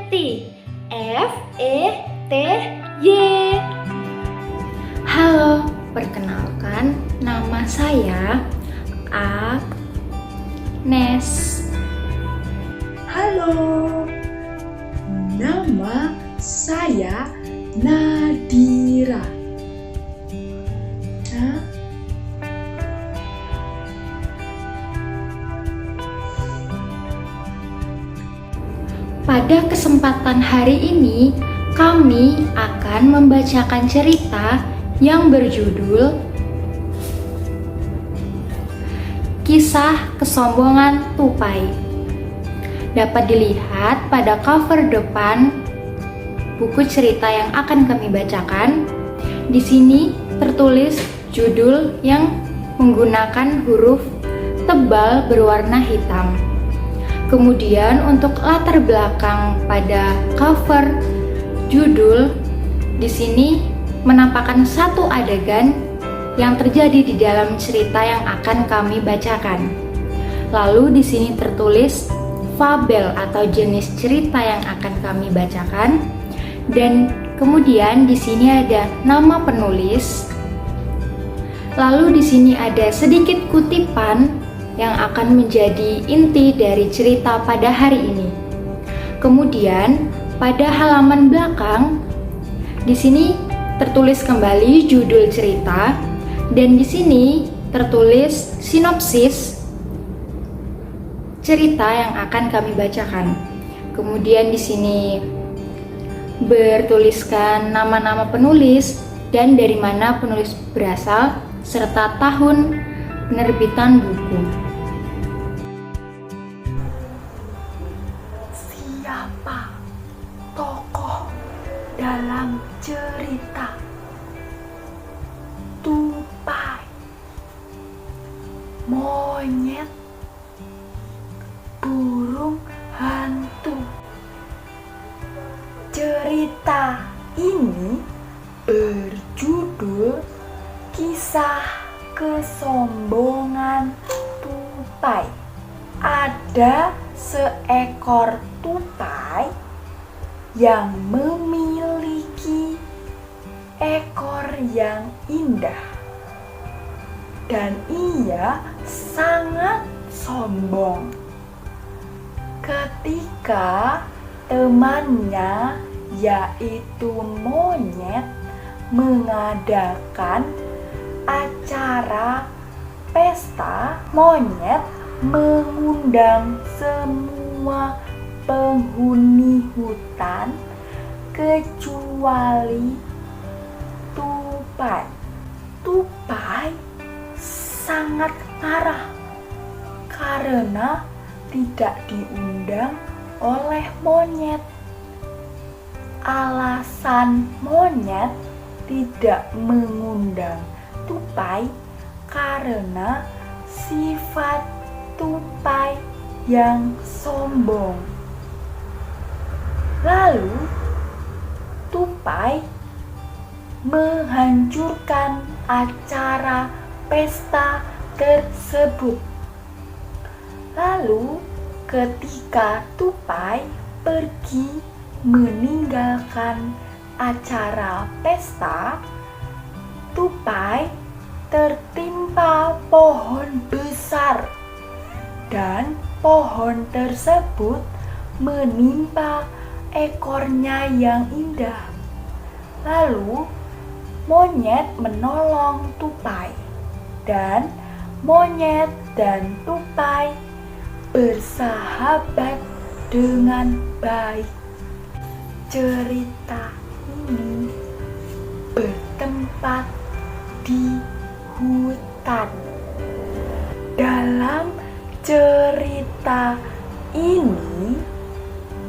Fetty. F-E-T-Y. Halo, perkenalkan nama saya Agnes. Halo, nama saya Nadira. Pada kesempatan hari ini, kami akan membacakan cerita yang berjudul Kisah Kesombongan Tupai. Dapat dilihat pada cover depan buku cerita yang akan kami bacakan. Di sini tertulis judul yang menggunakan huruf tebal berwarna hitam. Kemudian untuk latar belakang pada cover judul, di sini menampakkan satu adegan yang terjadi di dalam cerita yang akan kami bacakan. Lalu di sini tertulis fabel atau jenis cerita yang akan kami bacakan, dan kemudian di sini ada nama penulis. Lalu di sini ada sedikit kutipan yang akan menjadi inti dari cerita pada hari ini. Kemudian pada halaman belakang di sini tertulis kembali judul cerita, dan di sini tertulis sinopsis cerita yang akan kami bacakan. Kemudian di sini bertuliskan nama-nama penulis dan dari mana penulis berasal serta tahun penerbitan buku. Siapa tokoh dalam cerita? Tupai, monyet, burung hantu. Cerita ini berjudul Kisah Kesombongan Tupai. Ada seekor tupai yang memiliki ekor yang indah, dan ia sangat sombong. Ketika temannya, yaitu monyet, mengadakan acara pesta, monyet mengundang semua penghuni hutan kecuali tupai. Tupai sangat marah karena tidak diundang oleh monyet. Alasan monyet tidak mengundang tupai karena sifat tupai yang sombong. Lalu tupai menghancurkan acara pesta tersebut. Lalu ketika tupai pergi meninggalkan acara pesta, tupai tertimpa pohon besar, dan pohon tersebut menimpa ekornya yang indah. Lalu monyet menolong tupai, dan monyet dan tupai bersahabat dengan baik. Cerita ini bertempat di hutan. Dalam cerita ini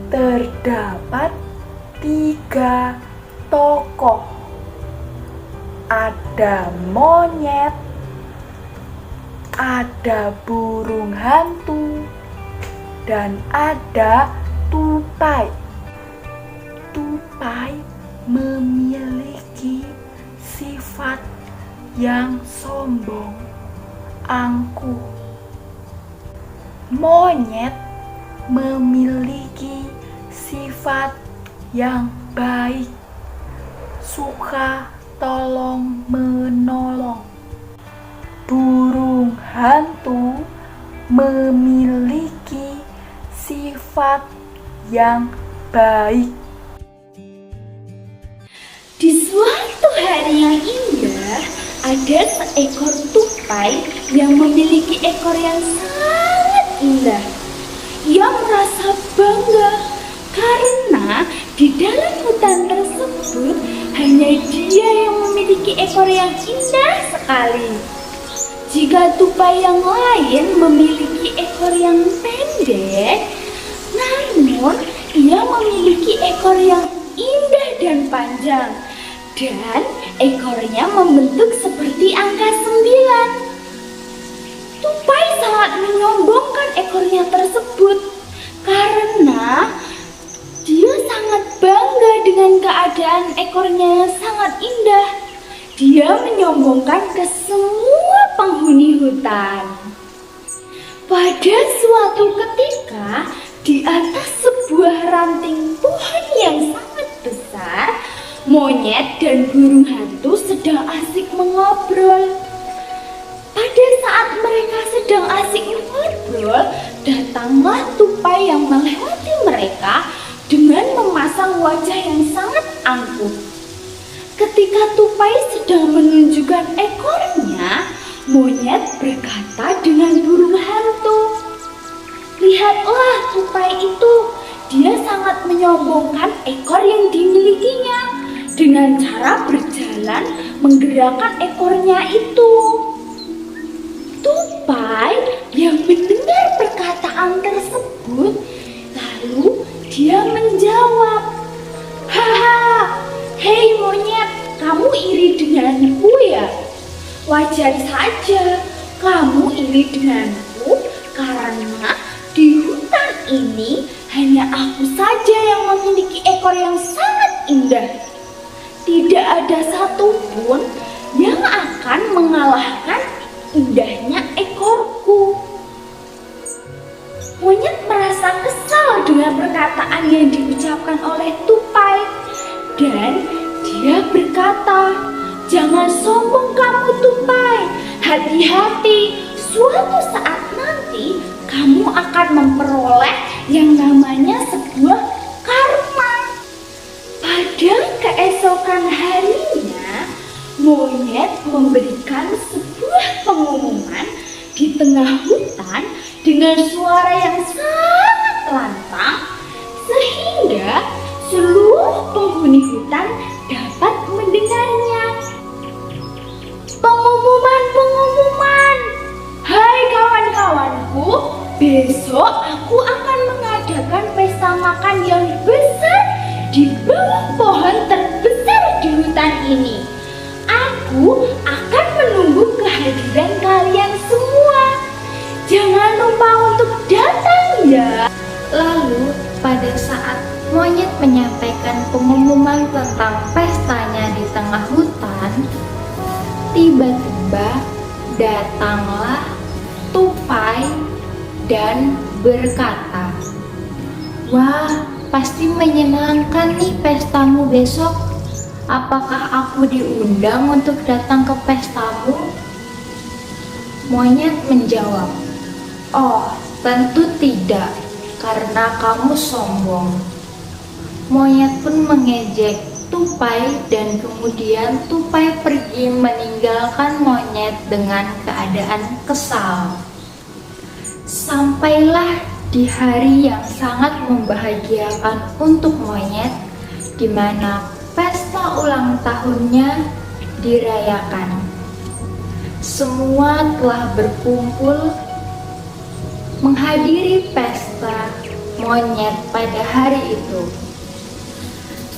terdapat 3 tokoh. Ada monyet, ada burung hantu, dan ada tupai. Tupai memiliki sifat yang sombong, angkuh. Monyet memiliki sifat yang baik, suka tolong menolong. Burung hantu memiliki sifat yang baik. Di suatu hari yang indah, ada seekor tupai yang memiliki ekor yang sangat indah. Ia merasa bangga karena di dalam hutan tersebut hanya dia yang memiliki ekor yang indah sekali. Jika tupai yang lain memiliki ekor yang pendek, namun ia memiliki ekor yang indah dan panjang, dan ekornya membentuk seperti angka 9. Tupai sangat menyombongkan ekornya tersebut karena dia sangat bangga dengan keadaan ekornya yang sangat indah. Dia menyombongkan ke semua penghuni hutan. Pada suatu ketika, di atas sebuah ranting pohon yang sangat besar, monyet dan burung hantu sedang asik mengobrol. Pada saat mereka sedang asik mengobrol, datanglah tupai yang melewati mereka dengan memasang wajah yang sangat angkuh. Ketika tupai sedang menunjukkan ekornya, monyet berkata dengan burung hantu, "Lihatlah tupai itu, dia sangat menyombongkan ekor yang dimilikinya dengan cara berjalan menggerakkan ekornya itu." Tupai yang mendengar perkataan tersebut, lalu dia menjawab, "Haha, hei monyet, kamu iri denganku ya? Wajar saja kamu iri denganku karena di hutan ini hanya aku saja yang memiliki ekor yang sangat indah. Tidak ada satupun yang akan mengalahkan indahnya ekorku." Monyet merasa kesal dengan perkataan yang diucapkan oleh tupai, dan dia berkata, "Jangan sombong kamu tupai, hati-hati, suatu saat nanti kamu akan memperoleh yang namanya sebuah karma." Pada keesokan harinya, monyet memberikan sebuah pengumuman di tengah hutan dengan suara yang sangat lantang sehingga seluruh penghuni hutan dapat mendengarnya. Pengumuman, hai kawan-kawanku, besok aku akan mengadakan pesta makan yang besar di bawah pohon terbesar di hutan ini. Aku akan menunggu kehadiran kalian semua. Jangan lupa untuk datang ya. Lalu pada saat monyet menyampaikan pengumuman tentang pestanya di tengah hutan, tiba-tiba datanglah tupai dan berkata, "Wah, pasti menyenangkan nih pestamu besok. Apakah aku diundang untuk datang ke pestamu?" Monyet menjawab, "Oh, tentu tidak, karena kamu sombong." Monyet pun mengejek tupai dan kemudian tupai pergi meninggalkan monyet dengan keadaan kesal. Sampailah di hari yang sangat membahagiakan untuk monyet, di mana pesta ulang tahunnya dirayakan. Semua telah berkumpul menghadiri pesta monyet pada hari itu.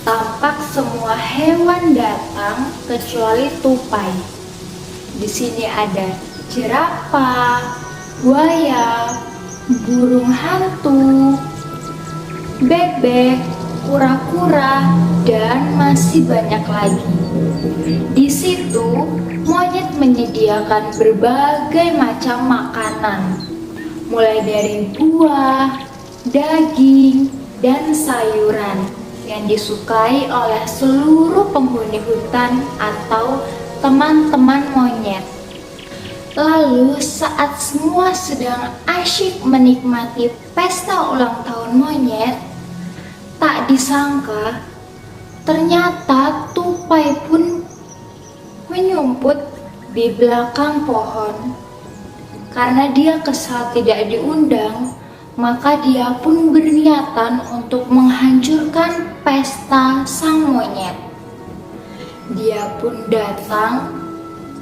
Tampak semua hewan datang kecuali tupai. Di sini ada jerapah, buaya, burung hantu, bebek, kura-kura, dan masih banyak lagi. Di situ monyet menyediakan berbagai macam makanan, mulai dari buah, daging, dan sayuran yang disukai oleh seluruh penghuni hutan atau teman-teman monyet. Lalu saat semua sedang asyik menikmati pesta ulang tahun monyet, tak disangka ternyata tupai pun menyumput di belakang pohon. Karena dia kesal tidak diundang, maka dia pun berniatan untuk menghancurkan pesta sang monyet. Dia pun datang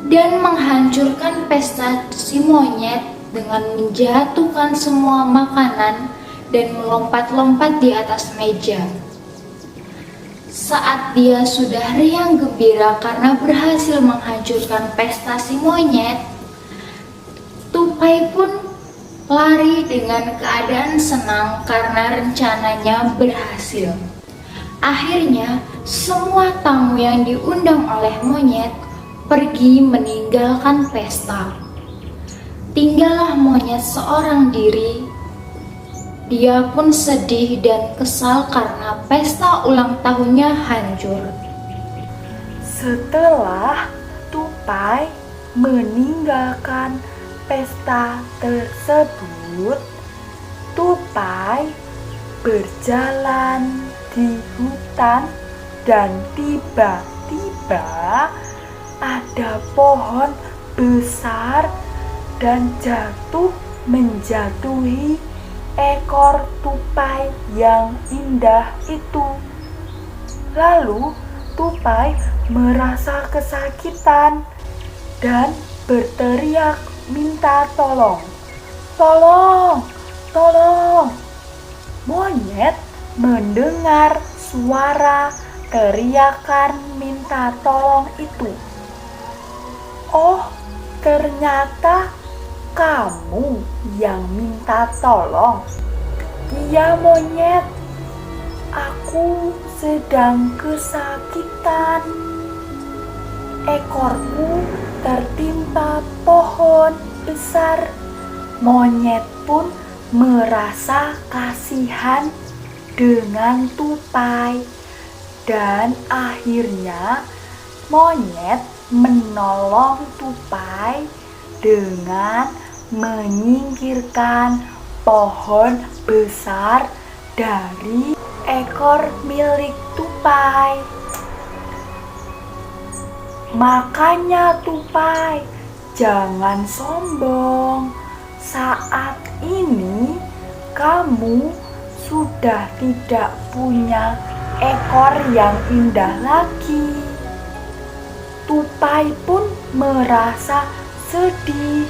dan menghancurkan pesta si monyet dengan menjatuhkan semua makanan dan melompat-lompat di atas meja. Saat dia sudah riang gembira karena berhasil menghancurkan pesta si monyet, tupai pun lari dengan keadaan senang karena rencananya berhasil. Akhirnya, semua tamu yang diundang oleh monyet pergi meninggalkan pesta. Tinggallah monyet seorang diri. Dia pun sedih dan kesal karena pesta ulang tahunnya hancur. Setelah tupai meninggalkan pesta tersebut, tupai berjalan di hutan dan tiba-tiba ada pohon besar dan jatuh menjatuhi ekor tupai yang indah itu. Lalu tupai merasa kesakitan dan berteriak minta tolong. Tolong, tolong. Monyet mendengar suara teriakan minta tolong itu. Oh, ternyata kamu yang minta tolong. Iya monyet, aku sedang kesakitan. Ekorku tertimpa pohon besar. Monyet pun merasa kasihan dengan tupai dan akhirnya monyet menolong tupai dengan menyingkirkan pohon besar dari ekor milik tupai. Makanya tupai, jangan sombong. Saat ini kamu sudah tidak punya ekor yang indah lagi. Tupai pun merasa sedih.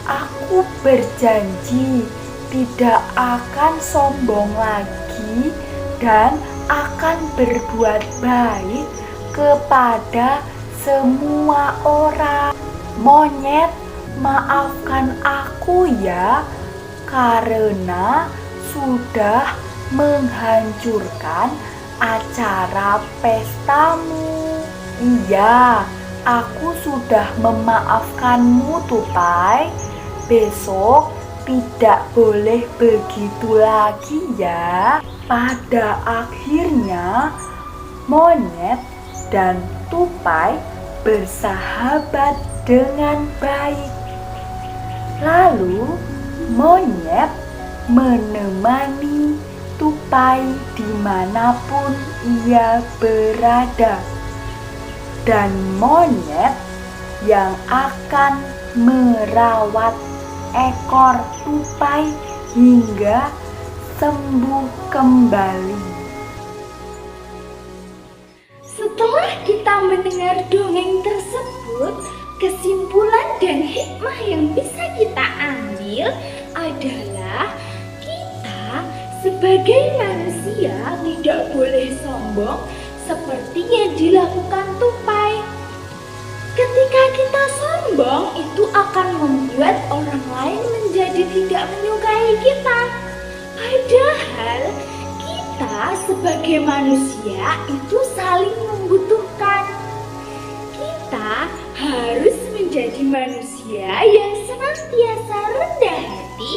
Aku berjanji tidak akan sombong lagi dan akan berbuat baik kepada semua orang. Monyet, maafkan aku ya, karena sudah menghancurkan acara pestamu. Iya, aku sudah memaafkanmu tupai. Besok tidak boleh begitu lagi ya. Pada akhirnya monyet dan tupai bersahabat dengan baik. Lalu monyet menemani tupai dimanapun ia berada. Dan monyet yang akan merawat ekor tupai hingga sembuh kembali. Setelah kita mendengar dongeng tersebut, kesimpulan dan hikmah yang bisa kita ambil adalah kita sebagai manusia tidak boleh sombong seperti yang dilakukan tupai. Ketika kita sombong, itu akan membuat orang lain menjadi tidak menyukai kita. Padahal kita sebagai manusia itu saling membutuhkan. Kita harus menjadi manusia yang senantiasa rendah hati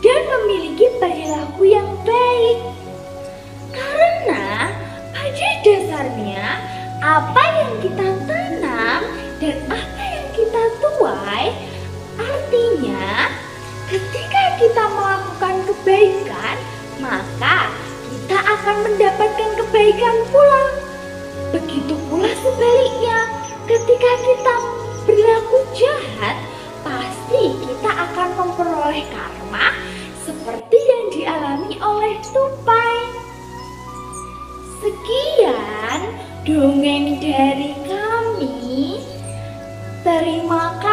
dan memiliki perilaku yang baik. Karena pada dasarnya apa yang kita tanam dan apa yang kita tuai, artinya ketika kita melakukan kebaikan, maka kita akan mendapatkan kebaikan pula. Begitu pula sebaliknya, ketika kita berlaku jahat, pasti kita akan memperoleh karma seperti yang dialami oleh tupai. Sekian dongeng dari kami. Terima kasih.